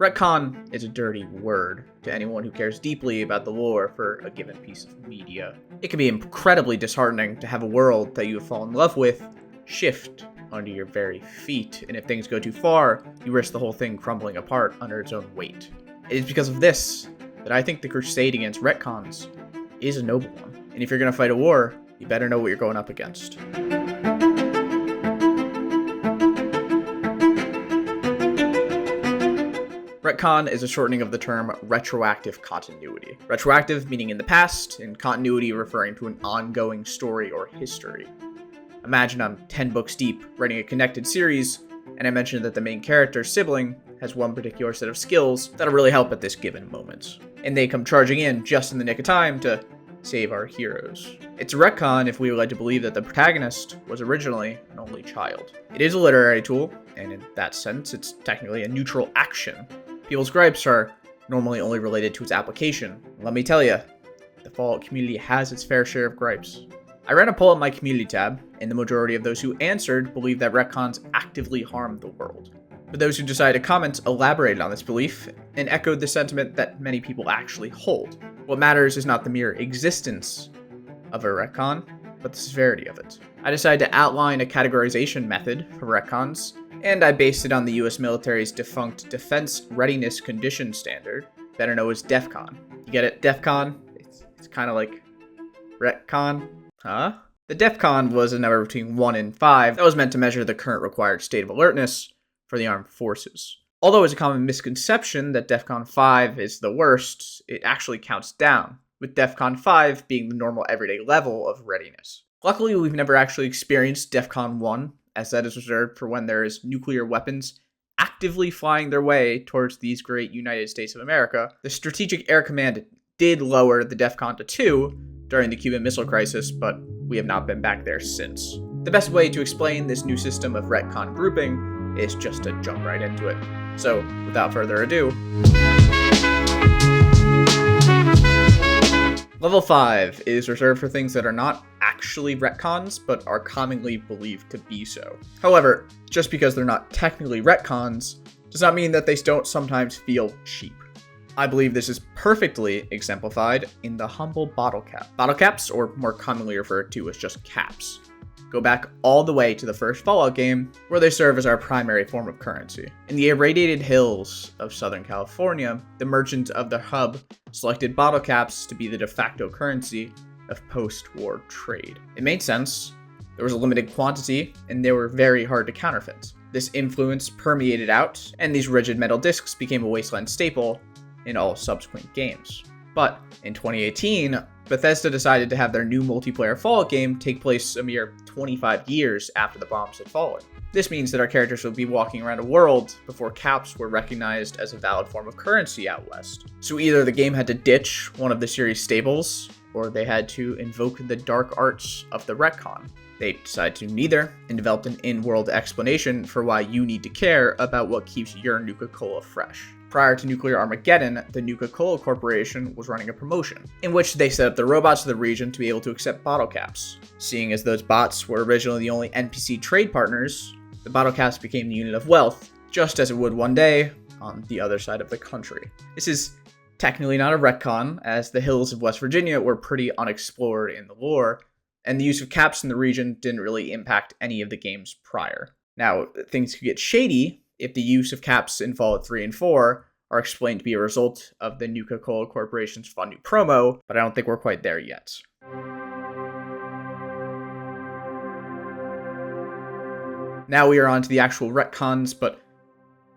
RetCon is a dirty word to anyone who cares deeply about the lore for a given piece of media. It can be incredibly disheartening to have a world that you have fallen in love with shift under your very feet, and if things go too far, you risk the whole thing crumbling apart under its own weight. It is because of this that I think the crusade against retcons is a noble one, and if you're going to fight a war, you better know what you're going up against. RetCon is a shortening of the term retroactive continuity. Retroactive meaning in the past, and continuity referring to an ongoing story or history. Imagine I'm 10 books deep, writing a connected series, and I mentioned that the main character's sibling has one particular set of skills that'll really help at this given moment. And they come charging in just in the nick of time to save our heroes. It's a retcon if we were led to believe that the protagonist was originally an only child. It is a literary tool, and in that sense, it's technically a neutral action. People's gripes are normally only related to its application. Let me tell you, the Fallout community has its fair share of gripes. I ran a poll on my community tab, and the majority of those who answered believe that retcons actively harm the world. But those who decided to comment elaborated on this belief and echoed the sentiment that many people actually hold. What matters is not the mere existence of a retcon, but the severity of it. I decided to outline a categorization method for retcons, and I based it on the US military's defunct Defense Readiness Condition Standard, better known as DEFCON. You get it? DEFCON? It's kind of like retcon. Huh? The DEFCON was a number between 1 and 5 that was meant to measure the current required state of alertness for the armed forces. Although it's a common misconception that DEFCON 5 is the worst, it actually counts down, with DEFCON 5 being the normal everyday level of readiness. Luckily, we've never actually experienced DEFCON 1, as that is reserved for when there is nuclear weapons actively flying their way towards these great United States of America. The Strategic Air Command did lower the DEFCON to 2 during the Cuban Missile Crisis, but we have not been back there since. The best way to explain this new system of retcon grouping is just to jump right into it. So, without further ado, Level 5 is reserved for things that are not actually retcons, but are commonly believed to be so. However, just because they're not technically retcons, does not mean that they don't sometimes feel cheap. I believe this is perfectly exemplified in the humble bottle cap. Bottle caps, or more commonly referred to as just caps, go back all the way to the first Fallout game, where they serve as our primary form of currency. In the irradiated hills of Southern California, the merchant of the hub selected bottle caps to be the de facto currency of post-war trade. It made sense. There was a limited quantity, and they were very hard to counterfeit. This influence permeated out, and these rigid metal discs became a wasteland staple in all subsequent games. But in 2018, Bethesda decided to have their new multiplayer Fallout game take place a mere 25 years after the bombs had fallen. This means that our characters will be walking around a world before caps were recognized as a valid form of currency out west. So either the game had to ditch one of the series staples, or they had to invoke the dark arts of the retcon. They decided to neither, and developed an in-world explanation for why you need to care about what keeps your Nuka-Cola fresh. Prior to Nuclear Armageddon, the Nuka-Cola Corporation was running a promotion, in which they set up the robots of the region to be able to accept bottle caps. Seeing as those bots were originally the only NPC trade partners, the bottle caps became the unit of wealth, just as it would one day on the other side of the country. This is technically not a retcon, as the hills of West Virginia were pretty unexplored in the lore, and the use of caps in the region didn't really impact any of the games prior. Now, things could get shady if the use of caps in Fallout 3 and 4 are explained to be a result of the Nuka-Cola Corporation's fun new promo, but I don't think we're quite there yet. Now we are on to the actual retcons, but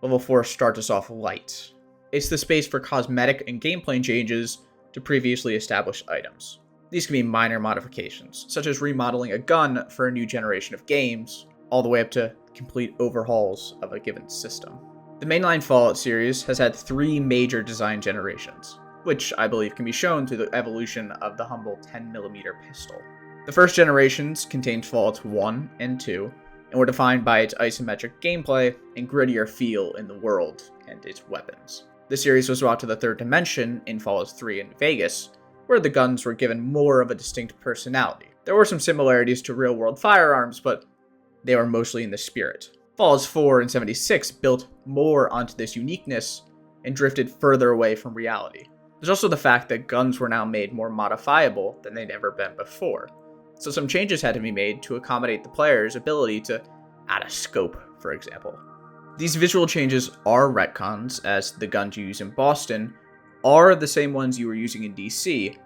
Level 4 starts us off light. It's the space for cosmetic and gameplay changes to previously established items. These can be minor modifications, such as remodeling a gun for a new generation of games, all the way up to complete overhauls of a given system. The mainline Fallout series has had 3 major design generations, which I believe can be shown through the evolution of the humble 10mm pistol. The first generations contained Fallouts 1 and 2, and were defined by its isometric gameplay and grittier feel in the world and its weapons. The series was brought to the third dimension in Fallout 3 and Vegas, where the guns were given more of a distinct personality. There were some similarities to real-world firearms, but they were mostly in the spirit. Fallout 4 and 76 built more onto this uniqueness and drifted further away from reality. There's also the fact that guns were now made more modifiable than they'd ever been before, so some changes had to be made to accommodate the player's ability to add a scope, for example. These visual changes are retcons, as the guns you use in Boston are the same ones you were using in DC,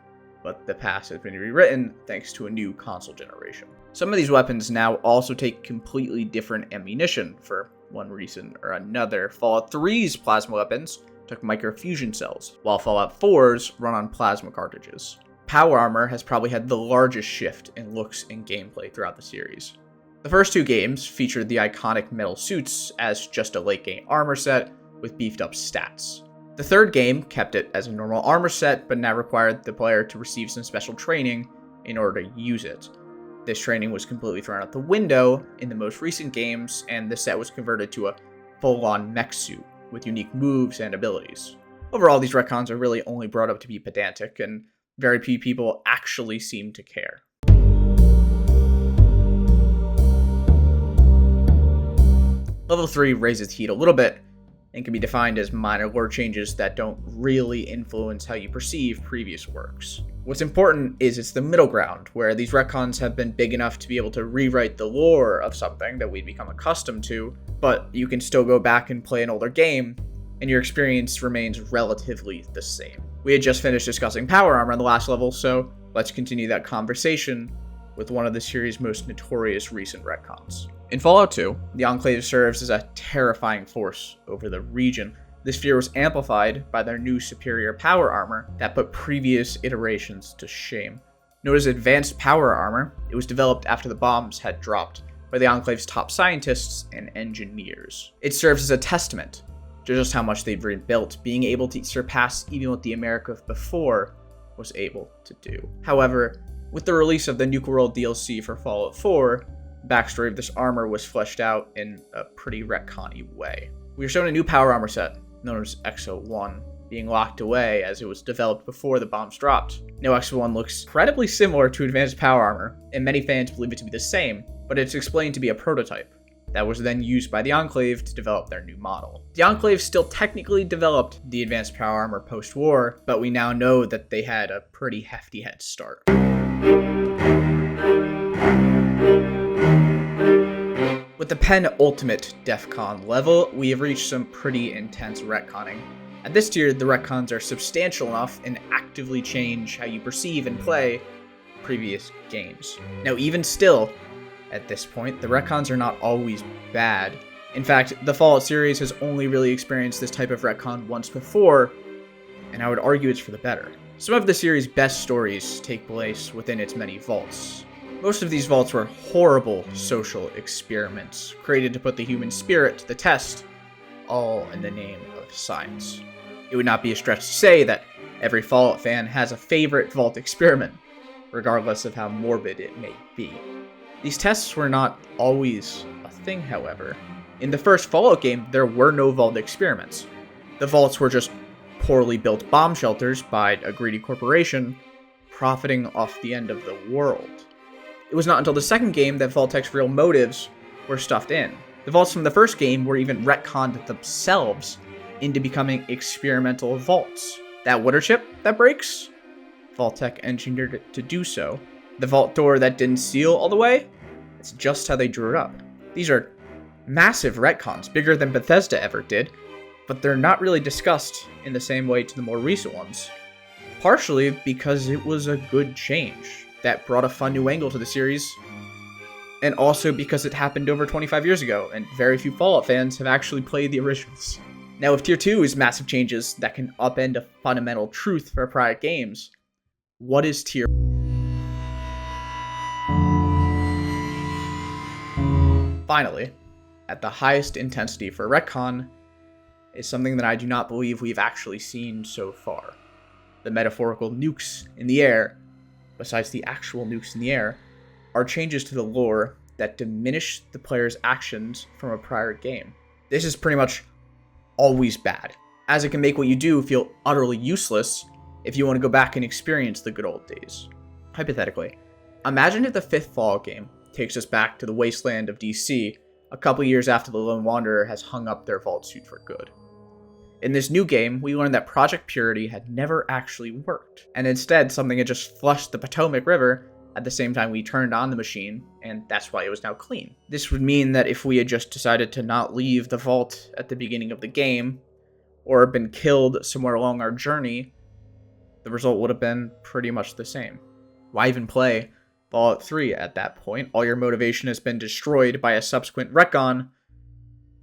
but the past has been rewritten thanks to a new console generation. Some of these weapons now also take completely different ammunition for one reason or another. Fallout 3's plasma weapons took microfusion cells, while Fallout 4's run on plasma cartridges. Power armor has probably had the largest shift in looks and gameplay throughout the series. The first two games featured the iconic metal suits as just a late game armor set with beefed up stats. The third game kept it as a normal armor set, but now required the player to receive some special training in order to use it. This training was completely thrown out the window in the most recent games, and the set was converted to a full-on mech suit with unique moves and abilities. Overall, these retcons are really only brought up to be pedantic, and very few people actually seem to care. Level 3 raises heat a little bit, and can be defined as minor lore changes that don't really influence how you perceive previous works. What's important is it's the middle ground, where these retcons have been big enough to be able to rewrite the lore of something that we've become accustomed to, but you can still go back and play an older game, and your experience remains relatively the same. We had just finished discussing power armor in the last level, so let's continue that conversation with one of the series' most notorious recent retcons. In Fallout 2, the Enclave serves as a terrifying force over the region. This fear was amplified by their new superior power armor that put previous iterations to shame. Known as advanced power armor, it was developed after the bombs had dropped by the Enclave's top scientists and engineers. It serves as a testament to just how much they've rebuilt, being able to surpass even what the America of before was able to do. However, with the release of the Nuke World DLC for Fallout 4, the backstory of this armor was fleshed out in a pretty retcon-y way. We are shown a new power armor set, known as XO1, being locked away as it was developed before the bombs dropped. Now XO1 looks incredibly similar to advanced power armor, and many fans believe it to be the same, but it's explained to be a prototype that was then used by the Enclave to develop their new model. The Enclave still technically developed the advanced power armor post-war, but we now know that they had a pretty hefty head start. With the penultimate DEFCON level, we have reached some pretty intense retconning. At this tier, the retcons are substantial enough and actively change how you perceive and play previous games. Now, even still, at this point, the retcons are not always bad. In fact, the Fallout series has only really experienced this type of retcon once before, and I would argue it's for the better. Some of the series' best stories take place within its many vaults. Most of these vaults were horrible social experiments, created to put the human spirit to the test, all in the name of science. It would not be a stretch to say that every Fallout fan has a favorite vault experiment, regardless of how morbid it may be. These tests were not always a thing, however. In the first Fallout game, there were no vault experiments. The vaults were just poorly built bomb shelters by a greedy corporation, profiting off the end of the world. It was not until the second game that Vault-Tec's real motives were stuffed in. The vaults from the first game were even retconned themselves into becoming experimental vaults. That water chip that breaks? Vault-Tec engineered it to do so. The vault door that didn't seal all the way? It's just how they drew it up. These are massive retcons, bigger than Bethesda ever did, but they're not really discussed in the same way to the more recent ones. Partially because it was a good change that brought a fun new angle to the series, and also because it happened over 25 years ago, and very few Fallout fans have actually played the originals. Now, if Tier 2 is massive changes that can upend a fundamental truth for prior games, what is Tier? Finally, at the highest intensity for retcon, is something that I do not believe we've actually seen so far. The metaphorical nukes in the air, besides the actual nukes in the air, are changes to the lore that diminish the player's actions from a prior game. This is pretty much always bad, as it can make what you do feel utterly useless if you want to go back and experience the good old days. Hypothetically, imagine if the fifth Fallout game takes us back to the wasteland of DC a couple years after the Lone Wanderer has hung up their vault suit for good. In this new game, we learned that Project Purity had never actually worked, and instead something had just flushed the Potomac River at the same time we turned on the machine, and that's why it was now clean. This would mean that if we had just decided to not leave the vault at the beginning of the game, or been killed somewhere along our journey, the result would have been pretty much the same. Why even play Fallout 3 at that point? All your motivation has been destroyed by a subsequent retcon,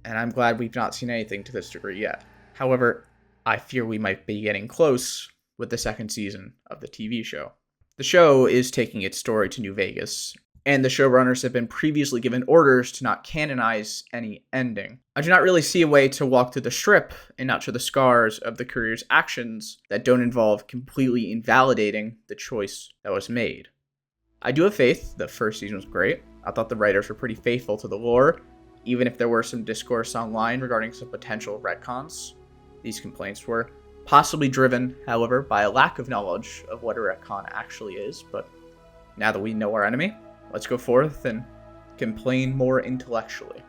and I'm glad we've not seen anything to this degree yet. However, I fear we might be getting close with the second season of the TV show. The show is taking its story to New Vegas, and the showrunners have been previously given orders to not canonize any ending. I do not really see a way to walk through the Strip and not show the scars of the Courier's actions that don't involve completely invalidating the choice that was made. I do have faith. The first season was great. I thought the writers were pretty faithful to the lore, even if there were some discourse online regarding some potential retcons. These complaints were possibly driven, however, by a lack of knowledge of what a retcon actually is, but now that we know our enemy, let's go forth and complain more intellectually.